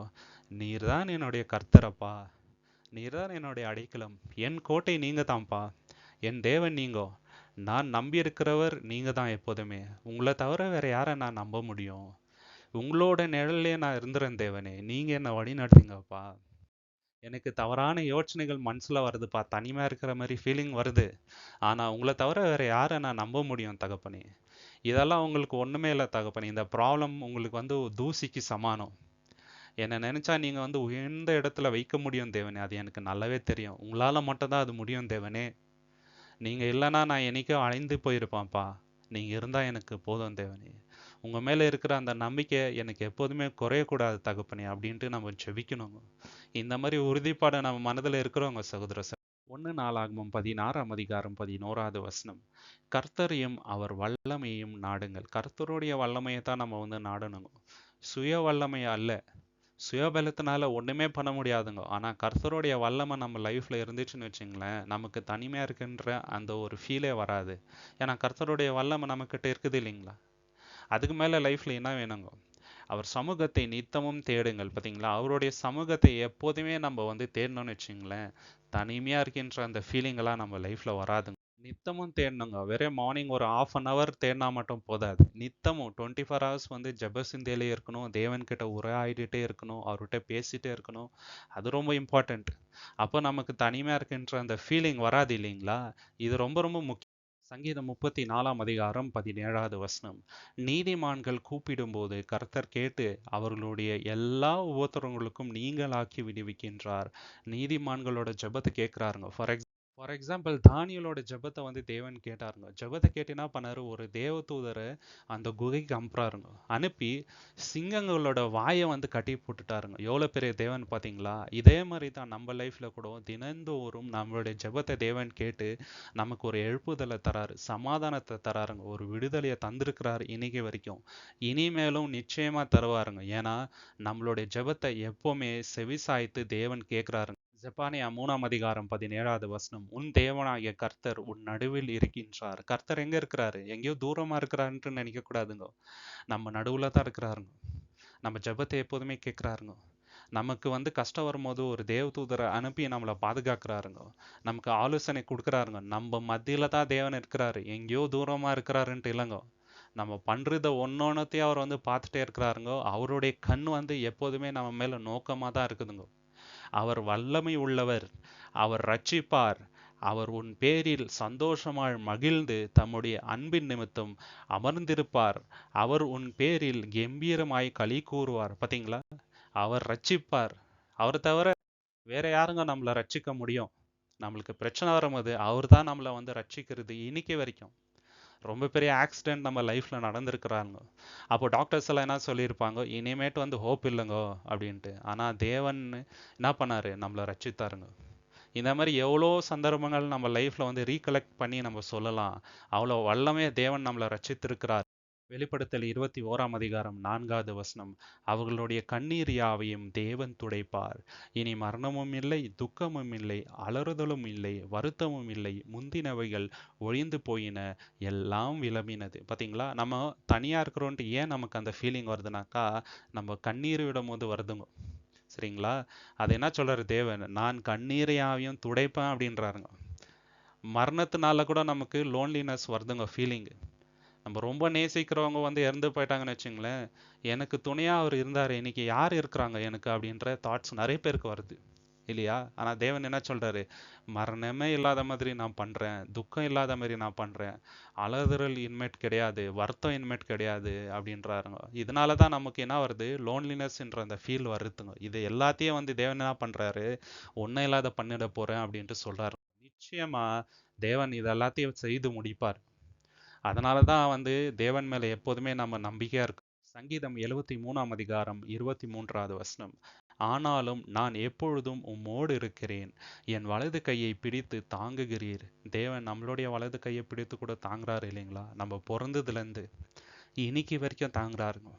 நீர்தான் என்னுடைய கர்த்தரப்பா, நீர்தான் என்னுடைய அடைக்கலம், என் கோட்டை நீங்க தான்ப்பா, என் தேவன் நீங்கோ, நான் நம்பியிருக்கிறவர் நீங்க தான் எப்போதுமே. உங்களை தவிர வேற யாரை நான் நம்ப முடியும்? உங்களோட நிழல்லே நான் இருந்துறேன் தேவனே, நீங்க என்ன வழி நடத்துங்கப்பா. எனக்கு தவறான யோசனைகள் மனசுல வருதுப்பா, தனிமையா இருக்கிற மாதிரி ஃபீலிங் வருது. ஆனா உங்களை தவிர வேற யாரை நான் நம்ப முடியும் தகப்பனே? இதெல்லாம் உங்களுக்கு ஒண்ணுமே இல்லை தகப்பனே. இந்த ப்ராப்ளம் உங்களுக்கு வந்து தூசிக்கு சமானம். என்னை நினைச்சா நீங்க வந்து உயர்ந்த இடத்துல வைக்க முடியும் தேவனே, அது எனக்கு நல்லாவே தெரியும். உங்களால மட்டும்தான் அது முடியும் தேவனே. நீங்க இல்லைன்னா நான் என்னைக்கோ அழிந்து போயிருப்பேன்ப்பா. நீங்க இருந்தா எனக்கு போதும் தேவனே. உங்க மேல இருக்கிற அந்த நம்பிக்கை எனக்கு எப்போதுமே குறையக்கூடாது தகப்பனே அப்படின்ட்டு நம்ம ஜெபிக்கணுங்க. இந்த மாதிரி உறுதிப்பாடு நம்ம மனதில் இருக்கிறவங்க சகோதர 1 நாளாகமம் 16 அதிகாரம் 11 வசனம். கர்த்தரையும் அவர் வல்லமையையும் நாடுங்கள். கர்த்தருடைய வல்லமையை தான் நம்ம வந்து நாடணுங்க, சுய வல்லமை அல்ல. சுயபலத்தினால ஒண்ணுமே பண்ண முடியாதுங்க. ஆனா கர்த்தருடைய வல்லமை நம்ம லைஃப்ல இருந்துச்சுன்னு வச்சுங்களேன், நமக்கு தனிமையா இருக்குன்ற அந்த ஒரு ஃபீலே வராது. ஏன்னா கர்த்தருடைய வல்லமை நம்ம கிட்ட இருக்குது இல்லைங்களா? அதுக்கு மேல லைஃப்ல என்ன வேணுங்க? அவர் சமூகத்தை நித்தமும் தேடுங்கள். பாத்தீங்களா? அவருடைய சமூகத்தை எப்போதுமே நம்ம வந்து தேடணும்னு வச்சுங்களேன், தனிமையா இருக்கின்ற அந்த ஃபீலிங் எல்லாம் நம்ம லைஃப்ல வராதுங்க. நித்தமும் தேடணுங்க. வெறும் மார்னிங் ஒரு ½ hour தேடினா மட்டும் போதாது. நித்தமும் 24 hours வந்து ஜெப சிந்தையிலே இருக்கணும். தேவன் கிட்ட உரையாடிட்டே இருக்கணும். அவர்கிட்ட பேசிட்டே இருக்கணும். அது ரொம்ப இம்பார்ட்டன்ட். அப்போ நமக்கு தனிமையா இருக்கின்ற அந்த ஃபீலிங் வராது இல்லைங்களா? இது ரொம்ப ரொம்ப முக்கியம். சங்கீதம் 34 அதிகாரம் 17 வசனம். நீதிமான்கள் கூப்பிடும்போது கர்த்தர் கேட்டு அவர்களுடைய எல்லா உபத்திரவங்களுக்கும் நீங்களாக்கி விடுவிக்கின்றார். நீதிமான்களோட ஜெபத்தை கேட்கிறாருங்க. ஃபார் எக்ஸாம்பிள் தானியலோட ஜெபத்தை வந்து தேவன் கேட்டாருங்க. ஜெபத்தை கேட்டு என்ன பண்ணாரு? ஒரு தேவதூதரை அந்த குகைக்கு அனுப்புறாருங்க. அனுப்பி சிங்கங்களோட வாயை வந்து கட்டி போட்டுட்டாருங்க. எவ்வளவு பெரிய தேவன் பாத்தீங்களா? இதே மாதிரி தான் நம்ம லைஃப்ல கூட தினந்தோறும் நம்மளுடைய ஜெபத்தை தேவன் கேட்டு நமக்கு ஒரு எழுப்புதலை தராரு, சமாதானத்தை தராருங்க, ஒரு விடுதலையை தந்திருக்கிறாரு இன்னைக்கு வரைக்கும். இனிமேலும் நிச்சயமா தருவாருங்க. ஏன்னா நம்மளுடைய ஜெபத்தை எப்பவுமே செவிசாய்த்து தேவன் கேட்கிறாருங்க. ஜெபானியா 3 அதிகாரம் 17 வசனம். உன் தேவனாகிய கர்த்தர் உன் நடுவில் இருக்கின்றார். கர்த்தர் எங்க இருக்கிறாரு? எங்கேயோ தூரமா இருக்கிறாருன்ட்டு நினைக்க கூடாதுங்க. நம்ம நடுவுல தான் இருக்கிறாருங்க. நம்ம ஜெபத்தை எப்போதுமே கேட்கிறாருங்க. நமக்கு வந்து கஷ்டம் வரும்போது ஒரு தேவதூதரை அனுப்பி நம்மளை பாதுகாக்கிறாருங்க. நமக்கு ஆலோசனை கொடுக்குறாருங்க. நம்ம மத்தியில தான் தேவன் இருக்கிறாரு, எங்கேயோ தூரமா இருக்கிறாருன்ட்டு இல்லைங்க. நம்ம பண்றத ஒன்னொன்னத்தையும் அவர் வந்து பார்த்துட்டே இருக்கிறாருங்க. அவருடைய கண் வந்து எப்போதுமே நம்ம மேல நோக்கமா தான் இருக்குதுங்க. அவர் வல்லமை உள்ளவர், அவர் ரட்சிப்பார், அவர் உன் பேரில் சந்தோஷமாய் மகிழ்ந்து தம்முடைய அன்பின் நிமித்தம் அமர்ந்திருப்பார், அவர் உன் பேரில் கம்பீரமாய் களி கூறுவார். பாத்தீங்களா? அவர் ரட்சிப்பார். அவர் தவிர வேற யாருங்க நம்மளை ரட்சிக்க முடியும்? நம்மளுக்கு பிரச்சனை வரும்போது அவர் தான் நம்மளை வந்து ரட்சிக்கிறது இன்னைக்கு வரைக்கும். ரொம்ப பெரிய ஆக்சிடென்ட் நம்ம லைஃப்ல நடந்திருக்கிறாங்க. அப்போ டாக்டர்ஸ் எல்லாம் என்ன சொல்லியிருப்பாங்க? இனிமேட்டு வந்து ஹோப் இல்லைங்கோ அப்படின்ட்டு. ஆனா தேவன் என்ன பண்ணாரு? நம்மளை ரட்சித்தாருங்க. இந்த மாதிரி எவ்வளோ சந்தர்ப்பங்கள் நம்ம லைஃப்ல வந்து ரீகலெக்ட் பண்ணி நம்ம சொல்லலாம். அவ்வளோ வல்லமையா தேவன் நம்மளை ரட்சித்திருக்கிறார். வெளிப்படுத்தல் 21 அதிகாரம் 4 வசனம். அவர்களுடைய கண்ணீர் யாவையும் தேவன் துடைப்பார். இனி மரணமும் இல்லை, துக்கமும் இல்லை, அலறுதலும் இல்லை, வருத்தமும் இல்லை, முந்தினவைகள் ஒழிந்து போயின, எல்லாம் விளம்பினது. பாத்தீங்களா? நம்ம தனியா இருக்கிறோன்ட்டு ஏன் நமக்கு அந்த ஃபீலிங் வருதுனாக்கா, நம்ம கண்ணீர் விடும் போது வருதுங்க. சரிங்களா? அது என்ன சொல்றாரு தேவன்? நான் கண்ணீரையாவையும் துடைப்பேன் அப்படின்றாருங்க. மரணத்தினால கூட நமக்கு லோன்லினஸ் வருதுங்க ஃபீலிங். நம்ம ரொம்ப நேசிக்கிறவங்க வந்து இறந்து போயிட்டாங்கன்னு வச்சுங்களேன், எனக்கு துணையா அவர் இருந்தாரு, இன்னைக்கு யார் இருக்கிறாங்க எனக்கு அப்படின்ற தாட்ஸ் நிறைய பேருக்கு வருது இல்லையா? ஆனா தேவன் என்ன சொல்றாரு? மரணமே இல்லாத மாதிரி நான் பண்றேன், துக்கம் இல்லாத மாதிரி நான் பண்றேன், அலறுதல் இன்மேட் கிடையாது, வருத்தம் இன்மேட் கிடையாது அப்படின்றாருங்க. இதனாலதான் நமக்கு என்ன வருது? லோன்லினஸ்ன்ற அந்த ஃபீல் வருதுங்க. இது எல்லாத்தையும் வந்து தேவன் என்ன பண்றாரு? ஒன்னும் இல்லாத பண்ணிட போறேன் அப்படின்ட்டு சொல்றாரு. நிச்சயமா தேவன் இது எல்லாத்தையும் செய்து முடிப்பார். அதனால தான் வந்து தேவன் மேல எப்போதுமே நம்ம நம்பிக்கையா இருக்கோம். சங்கீதம் 73ஆம் அதிகாரம் 23வது வசனம். ஆனாலும் நான் எப்பொழுதும் உம்மோடு இருக்கிறேன், என் வலது கையை பிடித்து தாங்குகிறீர். தேவன் நம்மளுடைய வலது கையை பிடித்து கூட தாங்குறாரு இல்லைங்களா? நம்ம பிறந்ததுலேருந்து இன்னைக்கு வரைக்கும் தாங்குறாருங்க.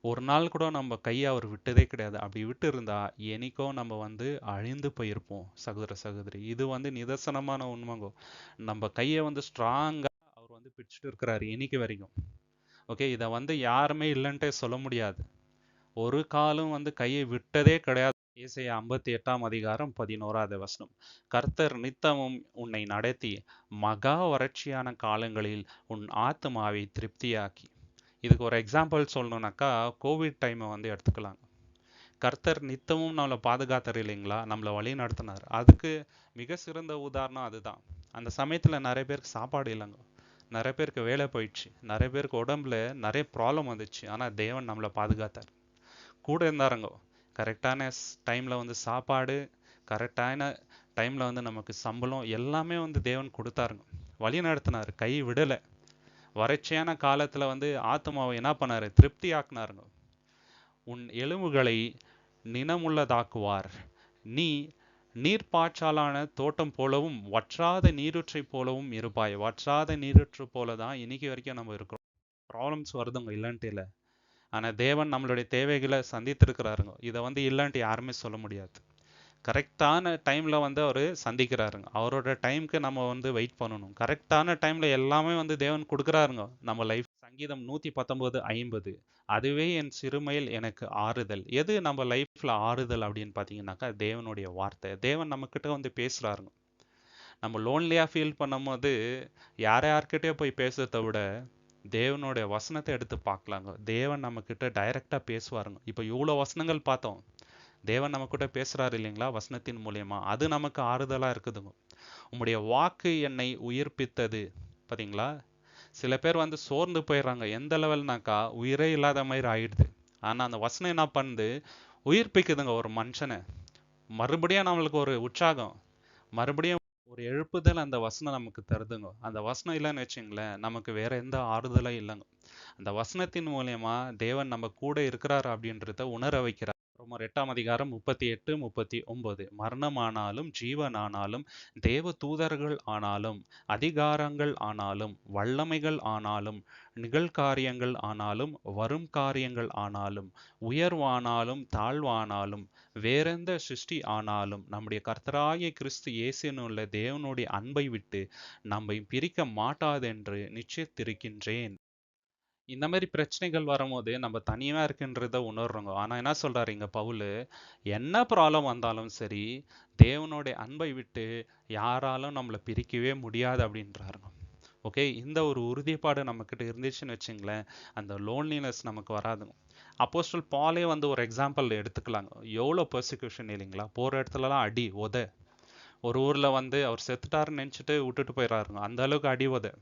ஒரு நாள் கூட நம்ம கையை அவர் விட்டதே கிடையாது. அப்படி விட்டு இருந்தா என்னைக்கோ நம்ம வந்து அழிந்து போயிருப்போம் சகோதர சகோதரி. இது வந்து நிதர்சனமான உண்மைங்கோ. நம்ம கையை வந்து ஸ்ட்ராங்கா அவர் வந்து பிடிச்சிட்டு இருக்கிறாரு இன்னைக்கு வரைக்கும். ஓகே, இதை வந்து யாருமே இல்லைன்ட்டே சொல்ல முடியாது. ஒரு காலம் வந்து கையை விட்டதே கிடையாது. ஏசாயா 58ஆம் அதிகாரம் 11வது வசனம். கர்த்தர் நித்தமும் உன்னை நடத்தி மகா வறட்சியான காலங்களில் உன் ஆத்துமாவை திருப்தியாக்கி. இதுக்கு ஒரு எக்ஸாம்பிள் சொல்லணும்னாக்கா கோவிட் டைமை வந்து எடுத்துக்கலாம். கர்த்தர் நித்தமும் நம்மளை பாதுகாத்தார் இல்லைங்களா? நம்மளை வழி நடத்தினார். அதுக்கு மிக சிறந்த உதாரணம் அதுதான். அந்த சமயத்தில் நிறைய பேருக்கு சாப்பாடு இல்லைங்க, நிறைய பேருக்கு வேலை போயிடுச்சு, நிறைய பேருக்கு உடம்புல நிறைய ப்ராப்ளம் வந்துச்சு. ஆனால் தேவன் நம்மளை பாதுகாத்தார், கூட இருந்தாருங்க. கரெக்டான டைமில் வந்து சாப்பாடு, கரெக்டான டைமில் வந்து நமக்கு சம்பளம் எல்லாமே வந்து தேவன் கொடுத்தாருங்க, வழி நடத்தினார், கை விடலை. வறட்சியான காலத்தில் வந்து ஆத்மாவை என்ன பண்ணாரு? திருப்தி ஆக்குனாருங்க. உன் எலும்புகளை நினமுள்ளதாக்குவார். நீ நீர்ப்பாய்ச்சலான தோட்டம் போலவும் வற்றாத நீரூற்றை போலவும் இருப்பாய். வற்றாத நீரூற்று போல தான் இன்னைக்கு வரைக்கும் நம்ம இருக்கிறோம். ப்ராப்ளம்ஸ் வருதுங்க, இல்லைன்ட்டு இல்லை. ஆனால் தேவன் நம்மளுடைய தேவைகளை சந்தித்திருக்கிறாருங்க. இதை வந்து இல்லைன்ட்டு யாருமே சொல்ல முடியாது. கரெக்டான டைமில் வந்து அவர் சந்திக்கிறாருங்க. அவரோட டைமுக்கு நம்ம வந்து வெயிட் பண்ணணும். கரெக்டான டைமில் எல்லாமே வந்து தேவன் கொடுக்குறாருங்க நம்ம லைஃப். சங்கீதம் 119:50. அதுவே என் சிறுமையில் எனக்கு ஆறுதல். எது நம்ம லைஃப்பில் ஆறுதல் அப்படின்னு பார்த்தீங்கன்னாக்கா தேவனுடைய வார்த்தை. தேவன் நம்மக்கிட்ட வந்து பேசுகிறாருங்க. நம்ம லோன்லியாக ஃபீல் பண்ணும்போது யார்கிட்டயோ போய் பேசுறதை விட தேவனுடைய வசனத்தை எடுத்து பார்க்கலாங்க. தேவன் நம்மக்கிட்ட டைரெக்டாக பேசுவாருங்க. இப்போ இவ்வளோ வசனங்கள் பார்த்தோம், தேவன் நம்ம கூட பேசுறாரு இல்லைங்களா வசனத்தின் மூலியமா. அது நமக்கு ஆறுதலா இருக்குதுங்க. உம்முடைய வாக்கு என்னை உயிர்ப்பித்தது. பாத்தீங்களா? சில பேர் வந்து சோர்ந்து போயிடுறாங்க. எந்த லெவல்னாக்கா உயிரே இல்லாத மாதிரி ஆயிடுது. ஆனா அந்த வசனம் என்ன பண்ணுது? உயிர்ப்பிக்குதுங்க ஒரு மனுஷனை. மறுபடியும் நம்மளுக்கு ஒரு உற்சாகம், மறுபடியும் ஒரு எழுப்புதல் அந்த வசனம் நமக்கு தருதுங்க. அந்த வசனம் இல்லைன்னு வச்சுங்களேன், நமக்கு வேற எந்த ஆறுதலும் இல்லைங்க. அந்த வசனத்தின் மூலியமா தேவன் நம்ம கூட இருக்கிறார் அப்படின்றத உணர வைக்கிறார். ரோமர் 8ஆம் அதிகாரம் 38, 39. மரணமானாலும் ஜீவனானாலும் தேவ தூதர்கள் ஆனாலும் அதிகாரங்கள் ஆனாலும் வல்லமைகள் ஆனாலும் நிகழ்காரியங்கள் ஆனாலும் வரும் காரியங்கள் ஆனாலும் உயர்வானாலும் தாழ்வானாலும் வேறெந்த சிருஷ்டி ஆனாலும் நம்முடைய கர்த்தராகிய கிறிஸ்து இயேசுவினுள்ள தேவனுடைய அன்பை விட்டு நம்மை பிரிக்க மாட்டாதென்று நிச்சயித்திருக்கின்றேன். இந்த மாதிரி பிரச்சனைகள் வரும்போது நம்ம தனியா இருக்குன்றத உணர்றோங்க. ஆனா என்ன சொல்றாரு இங்க பவுலு? என்ன ப்ராப்ளம் வந்தாலும் சரி, தேவனுடைய அன்பை விட்டு யாராலும் நம்மளை பிரிக்கவே முடியாது அப்படின்றாருங்க. ஓகே, இந்த ஒரு உறுதிப்பாடு நம்ம கிட்ட இருந்துச்சுன்னு வச்சுங்களேன், அந்த லோன்லினஸ் நமக்கு வராதுங்க. அப்போஸ்தலன் பாலே வந்து ஒரு எக்ஸாம்பிள் எடுத்துக்கலாங்க. எவ்வளோ பெர்சிக்யூஷன் இல்லைங்களா? போற இடத்துலலாம் அடி உதை. ஒரு ஊர்ல வந்து அவர் செத்துட்டாருன்னு நினைச்சிட்டு விட்டுட்டு போயிடறாருங்க. அந்த அளவுக்கு அடி உதை.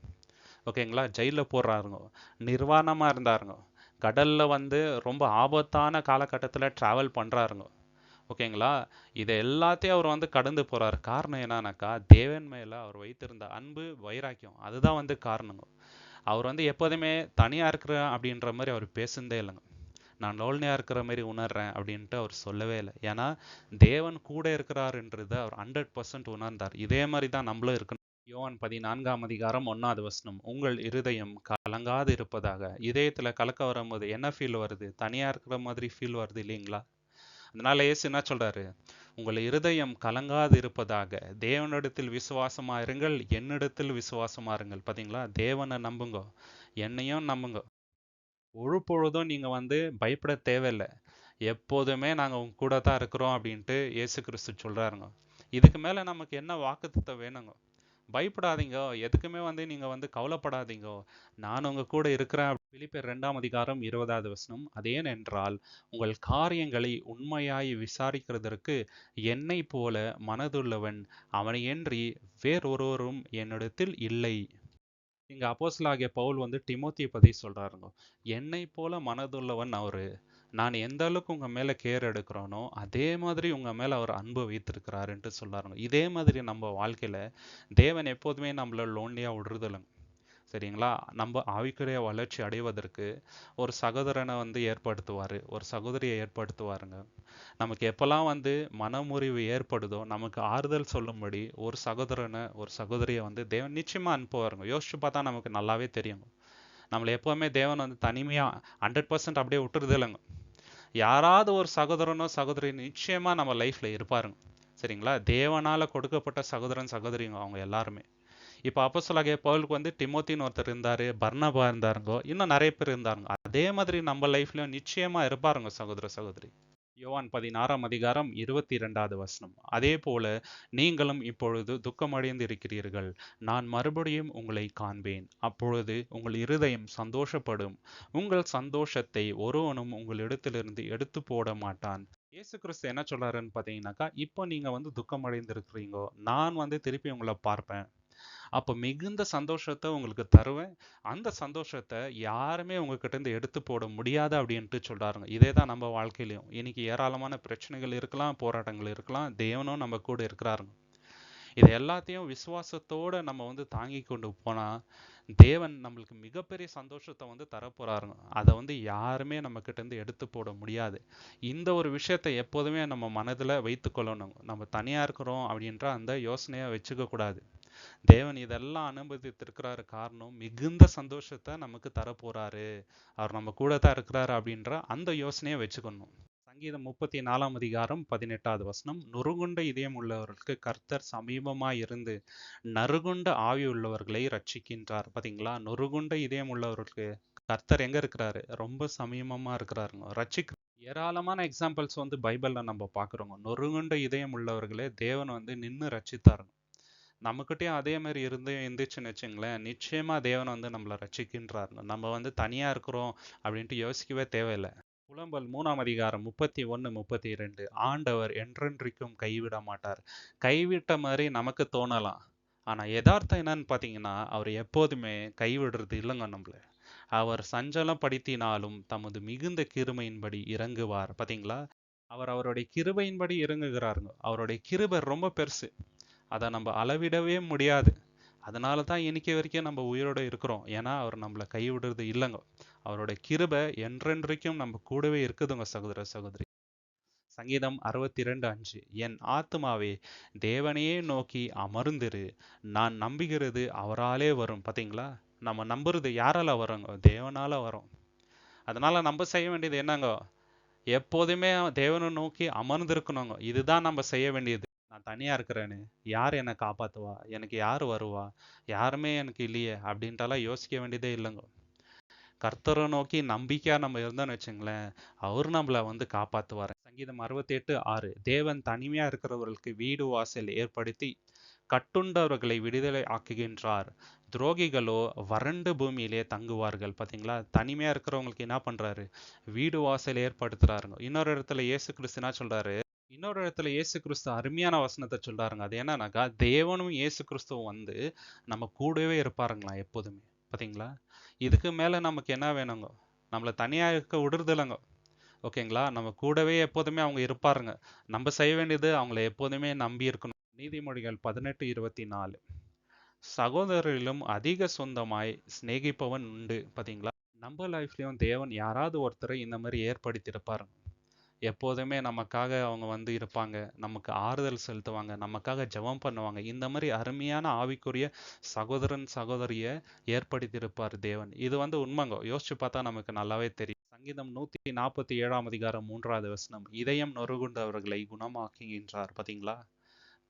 ஓகேங்களா? ஜெயிலில் போடுறாருங்க. நிர்வாணமா இருந்தாருங்க. கடல்ல வந்து ரொம்ப ஆபத்தான காலகட்டத்தில் டிராவல் பண்றாருங்க. ஓகேங்களா? இதை எல்லாத்தையும் அவர் வந்து கடந்து போறாரு. காரணம் என்னன்னாக்கா தேவன் மேல அவர் வைத்திருந்த அன்பு, வைராக்கியம். அதுதான் வந்து காரணங்க. அவர் வந்து எப்போதுமே தனியா இருக்கிறேன் அப்படின்ற மாதிரி அவர் பேசுனதே இல்லைங்க. நான் லோன்லியா இருக்கிற மாதிரி உணர்றேன் அப்படின்ட்டு அவர் சொல்லவே இல்லை. ஏன்னா தேவன் கூட இருக்கிறாருன்றதை அவர் 100% உணர்ந்தார். இதே மாதிரி தான் நம்மளும் இருக்கணும். யோவான் 14ஆம் அதிகாரம் 1வது வசனம். உங்கள் இருதயம் கலங்காது இருப்பதாக. இதயத்துல கலக்கம் வரும்போது என்ன ஃபீல் வருது? தனியா இருக்கிற மாதிரி ஃபீல் வருது இல்லைங்களா? அதனால இயேசு என்ன சொல்றாரு? உங்கள் இருதயம் கலங்காது இருப்பதாக. தேவனிடத்தில் விசுவாசமா இருங்கள், என்னிடத்தில் விசுவாசமா இருங்கள். பாத்தீங்களா? தேவனை நம்புங்க, என்னையும் நம்புங்க. ஒரு பொழுதும் நீங்க வந்து பயப்பட தேவையில்லை. எப்போதுமே நாங்க உங்க கூட தான் இருக்கிறோம் அப்படின்ட்டு இயேசு கிறிஸ்து சொல்றாருங்க. இதுக்கு மேல நமக்கு என்ன வாக்குத்தத்தம் வேணுங்க? பயப்படாதீங்க. எதுக்குமே நீங்க கவலைப்படாதீங்க. நான் உங்க கூட இருக்கிறேன். பிலிப்பியர் 2ஆம் அதிகாரம் 20வது வசனம். அதேனென்றால் உங்கள் காரியங்களை உண்மையாய் விசாரிக்கிறதற்கு என்னைப் போல மனதுள்ளவன் அவனையன்றி வேறொருவரும் என்னிடத்தில் இல்லை. இங்க அப்போஸ்தலனாகிய பவுல் டிமோத்தியை பத்தி சொல்றாருங்க. என்னை போல மனதுள்ளவன் அவரு. நான் எந்த அளவுக்கு உங்க மேல கேர் எடுக்கிறேனோ அதே மாதிரி உங்க மேல அவர் அன்பு வைத்திருக்கிறாருன்ட்டு சொல்றாருங்க. இதே மாதிரி நம்ம வாழ்க்கையில தேவன் எப்போதுமே நம்மள லோன்லியா விடுறதில்லைங்க. சரிங்களா? நம்ம ஆவிக்குரிய வளர்ச்சி அடைவதற்கு ஒரு சகோதரனை ஏற்படுத்துவாரு, ஒரு சகோதரியை ஏற்படுத்துவாருங்க. நமக்கு எப்பெல்லாம் மனமுறிவு ஏற்படுதோ நமக்கு ஆறுதல் சொல்லும்படி ஒரு சகோதரனை ஒரு சகோதரியை தேவன் நிச்சயமா அனுப்புவாருங்க. யோசிச்சு பார்த்தா நமக்கு நல்லாவே தெரியுங்க. நம்மளை எப்பவுமே தேவன் தனிமையா 100% அப்படியே விட்டுறது இல்லைங்க. யாராவது ஒரு சகோதரனோ சகோதரி நிச்சயமா நம்ம லைஃப்ல இருப்பாருங்க. சரிங்களா? தேவனால கொடுக்கப்பட்ட சகோதரன் சகோதரிங்க அவங்க எல்லாருமே. இப்போ அப்போஸ்தலனாகிய பவுலுக்கு டிமோத்தின்னு ஒருத்தர் இருந்தாரு, பர்னபா இருந்தாருங்கோ, இன்னும் நிறைய பேர் இருந்தாருங்க. அதே மாதிரி நம்ம லைஃப்லயும் நிச்சயமா இருப்பாருங்க சகோதர சகோதரி. யோவான் 16ஆம் அதிகாரம் 22வது வசனம். அதே போல நீங்களும் இப்பொழுது துக்கமடைந்து இருக்கிறீர்கள். நான் மறுபடியும் உங்களை காண்பேன். அப்பொழுது உங்கள் இருதயம் சந்தோஷப்படும். உங்கள் சந்தோஷத்தை ஒருவனும் உங்களிடத்திலிருந்து எடுத்து போட மாட்டான். இயேசு கிறிஸ்து என்ன சொல்றாருன்னு பார்த்தீங்கன்னாக்கா, இப்போ நீங்க துக்கமடைந்து இருக்கிறீங்கோ, நான் திருப்பி உங்களை பார்ப்பேன். அப்போ மிகுந்த சந்தோஷத்தை உங்களுக்கு தருவேன். அந்த சந்தோஷத்தை யாருமே உங்ககிட்ட இருந்து எடுத்து போட முடியாது அப்படின்ட்டு சொல்றாருங்க. இதே தான் நம்ம வாழ்க்கையிலையும். இன்னைக்கு ஏராளமான பிரச்சனைகள் இருக்கலாம், போராட்டங்கள் இருக்கலாம். தேவனும் நம்ம கூட இருக்கிறாருங்க. இது எல்லாத்தையும் விசுவாசத்தோட நம்ம தாங்கி கொண்டு போனா தேவன் நம்மளுக்கு மிகப்பெரிய சந்தோஷத்தை தரப்போறாருங்க. அதை யாருமே நம்ம கிட்ட இருந்து எடுத்து போட முடியாது. இந்த ஒரு விஷயத்தை எப்போதுமே நம்ம மனதுல வைத்துக் கொள்ளணும். நம்ம தனியா இருக்கிறோம் அப்படின்ற அந்த யோசனையை வச்சுக்க கூடாது. தேவன் இதெல்லாம் அனுமதித்திருக்கிறாரு காரணம் மிகுந்த சந்தோஷத்தை நமக்கு தரப்போறாரு. அவர் நம்ம கூட தான் இருக்கிறாரு அப்படின்ற அந்த யோசனையை வச்சுக்கணும். சங்கீதம் 34ஆம் அதிகாரம் 18வது வசனம். நொறுங்குண்ட இதயம் உள்ளவர்களுக்கு கர்த்தர் சமீபமாய் இருந்து நறுகுண்ட ஆவி உள்ளவர்களை ரட்சிக்கின்றார். பாத்தீங்களா? நொறுகுண்ட இதயம் உள்ளவர்களுக்கு கர்த்தர் எங்க இருக்கிறாரு? ரொம்ப சமீபமா இருக்கிறாருங்க. ஏராளமான எக்ஸாம்பிள்ஸ் பைபிள்ல நம்ம பாக்குறோங்க. நொறுங்குண்ட இதயம் உள்ளவர்களே தேவன் நின்னு ரட்சித்தாருங்க. நம்மகிட்டயும் அதே மாதிரி இருந்துச்சுன்னு வச்சுங்களேன், நிச்சயமா தேவன் நம்மளை ரட்சிக்கின்றார். நம்ம தனியா இருக்கிறோம் அப்படின்ட்டு யோசிக்கவே தேவையில்லை. புலம்பல் 3ஆம் அதிகாரம் 31, 32. ஆண்டவர் என்றென்றைக்கும் கைவிட மாட்டார். கைவிட்ட மாதிரி நமக்கு தோணலாம். ஆனா யதார்த்தம் என்னன்னு பாத்தீங்கன்னா, அவர் எப்போதுமே கைவிடுறது இல்லைங்க நம்மள. அவர் சஞ்சலம் படுத்தினாலும் தமது மிகுந்த கிருபையின்படி இறங்குவார். பாத்தீங்களா? அவர் அவருடைய கிருபையின்படி இறங்குகிறாருங்க. அவருடைய கிருபை ரொம்ப பெருசு. அதை நம்ம அளவிடவே முடியாது. அதனால தான் இன்னைக்கு வரைக்கும் நம்ம உயிரோட இருக்கிறோம். ஏன்னா அவர் நம்மளை கைவிடுறது இல்லைங்க. அவரோட கிருபை என்றென்றைக்கும் நம்ம கூடவே இருக்குதுங்க சகோதர சகோதரி. சங்கீதம் 62:5. என் ஆத்துமாவே தேவனையே நோக்கி அமர்ந்திரு. நான் நம்புகிறது அவராலே வரும். பாத்தீங்களா? நம்ம நம்புறது யாரால வரோங்க? தேவனால வரும். அதனால நம்ம செய்ய வேண்டியது என்னங்க? எப்போதுமே தேவனை நோக்கி அமர்ந்திருக்கணுங்க. இதுதான் நம்ம செய்ய வேண்டியது. நான் தனியா இருக்கிறேன்னு யார் என்னை காப்பாத்துவா? எனக்கு யார் வருவா? யாருமே எனக்கு இல்லையே அப்படின்ட்டுலாம் யோசிக்க வேண்டியதே இல்லைங்க. கர்த்தரை நோக்கி நம்பிக்கையா நம்ம இருந்தோம்னு வச்சுங்களேன், அவர் நம்மளை காப்பாத்துவார். சங்கீதம் 68:6. தேவன் தனிமையா இருக்கிறவர்களுக்கு வீடு வாசல் ஏற்படுத்தி கட்டுண்டவர்களை விடுதலை ஆக்குகின்றார். துரோகிகளோ வறண்டு பூமியிலே தங்குவார்கள். பாத்தீங்களா? தனிமையா இருக்கிறவங்களுக்கு என்ன பண்றாரு? வீடு வாசல் ஏற்படுத்துறாருங்க. இன்னொரு இடத்துல இயேசு கிறிஸ்து அருமையான வசனத்தை சொல்றாருங்க. அது என்னன்னாக்கா, தேவனும் இயேசு கிறிஸ்துவும் நம்ம கூடவே இருப்பாருங்களாம் எப்போதுமே. பாத்தீங்களா? இதுக்கு மேல நமக்கு என்ன வேணுங்க? நம்மளை தனியா இருக்க விடுறது இல்லைங்க. ஓகேங்களா? நம்ம கூடவே எப்போதுமே அவங்க இருப்பாருங்க. நம்ம செய்ய வேண்டியது அவங்கள எப்போதுமே நம்பி இருக்கணும். நீதிமொழிகள் 18:24. சகோதரரிலும் அதிக சொந்தமாய் சிநேகிப்பவன் உண்டு. பாத்தீங்களா? நம்ம லைஃப்லயும் தேவன் யாராவது ஒருத்தரை இந்த மாதிரி ஏற்படுத்தி இருப்பாருங்க. எப்போதுமே நமக்காக அவங்க இருப்பாங்க. நமக்கு ஆறுதல் செலுத்துவாங்க. நமக்காக ஜெபம் பண்ணுவாங்க. இந்த மாதிரி அருமையான ஆவிக்குரிய சகோதரன் சகோதரிய ஏற்படுத்தியிருப்பார் தேவன். இது உண்மைங்க. யோசிச்சு பார்த்தா நமக்கு நல்லாவே தெரியும். சங்கீதம் 147ஆம் அதிகாரம் 3வது வசனம். இதயம் நொறுங்குண்டவர்களை குணமாக்குகின்றார். பாத்தீங்களா?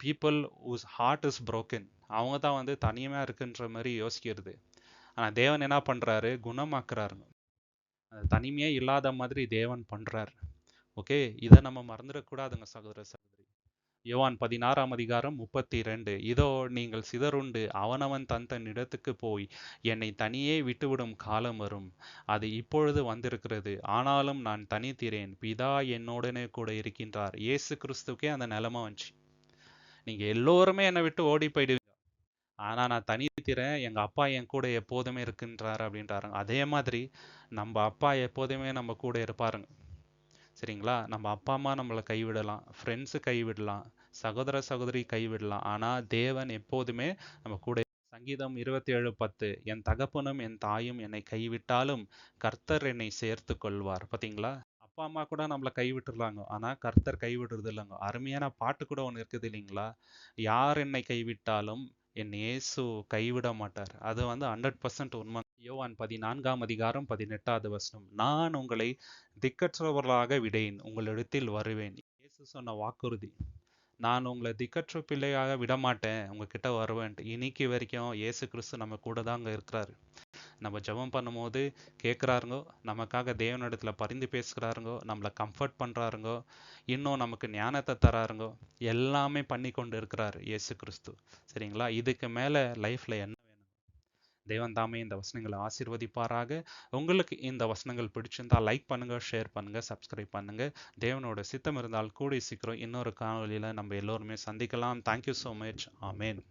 People whose heart is broken. அவங்க தான் தனிமையா இருக்குன்ற மாதிரி யோசிக்கிறது. ஆனா தேவன் என்ன பண்றாரு? குணமாக்குறாருங்க. தனிமையே இல்லாத மாதிரி தேவன் பண்றாரு. ஓகே, இதை நம்ம மறந்துடக்கூடாதுங்க சகோதர சகோதரி. யோவான் 16:32. இதோ நீங்கள் சிதறுண்டு அவனவன் தன் தன் இடத்துக்கு போய் என்னை தனியே விட்டுவிடும் காலம் வரும். அது இப்பொழுது வந்திருக்கிறது. ஆனாலும் நான் தனித்திரேன். பிதா என்னுடனே கூட இருக்கின்றார். இயேசு கிறிஸ்துவுக்கே அந்த நிலைமை வந்துச்சு. நீங்க எல்லோருமே என்னை விட்டு ஓடி போயிடுவீங்க. ஆனா நான் தனித்திரேன். எங்க அப்பா என் கூட எப்போதுமே இருக்கின்றார் அப்படின்றாருங்க. அதே மாதிரி நம்ம அப்பா எப்போதுமே நம்ம கூட இருப்பாருங்க. சரிங்களா? நம்ம அப்பா அம்மா நம்மளை கைவிடலாம், ஃப்ரெண்ட்ஸு கைவிடலாம், சகோதர சகோதரி கைவிடலாம். ஆனா தேவன் எப்போதுமே நம்ம கூட. சங்கீதம் 27:10. என் தகப்பனும் என் தாயும் என்னை கைவிட்டாலும் கர்த்தர் என்னை சேர்த்து கொள்வார். பாத்தீங்களா? அப்பா அம்மா கூட நம்மளை கைவிட்டுருலாங்க. ஆனா கர்த்தர் கைவிடுறது இல்லைங்க. அருமையான பாட்டு கூட ஒன்று இருக்குது இல்லைங்களா? யார் என்னை கைவிட்டாலும் என் இயேசு கைவிட மாட்டார். அது வந்து 100% உண்மை. யோவான் 14:18. நான் உங்களை திக்கற்றவர்களாக விடேன், உங்களிடத்தில் வருவேன். இயேசு சொன்ன வாக்குறுதி. நான் உங்களை திக்கற்ற பிள்ளையாக விடமாட்டேன், உங்ககிட்ட வருவேன்ட்டு. இன்னைக்கு வரைக்கும் இயேசு கிறிஸ்து நம்ம கூட தாங்க இருக்கிறாரு. நம்ம ஜெபம் பண்ணும்போது கேட்குறாருங்கோ, நமக்காக தேவனிடத்துல பரிந்து பேசுகிறாருங்கோ, நம்மளை கம்ஃபர்ட் பண்ணுறாருங்கோ, இன்னும் நமக்கு ஞானத்தை தராருங்கோ, எல்லாமே பண்ணி கொண்டு இருக்கிறார் இயேசு கிறிஸ்து. சரிங்களா? இதுக்கு மேலே லைஃப்பில் என்ன வேணும்? தேவன் தாமே இந்த வசனங்களை ஆசீர்வதிப்பாராக. உங்களுக்கு இந்த வசனங்கள் பிடிச்சிருந்தா லைக் பண்ணுங்க, ஷேர் பண்ணுங்க, சப்ஸ்கிரைப் பண்ணுங்க. தேவனோட சித்தம் இருந்தால் கூடி சீக்கிரம் இன்னொரு காணொலியில் நம்ம எல்லோருமே சந்திக்கலாம். Thank you so much. ஆமேன்.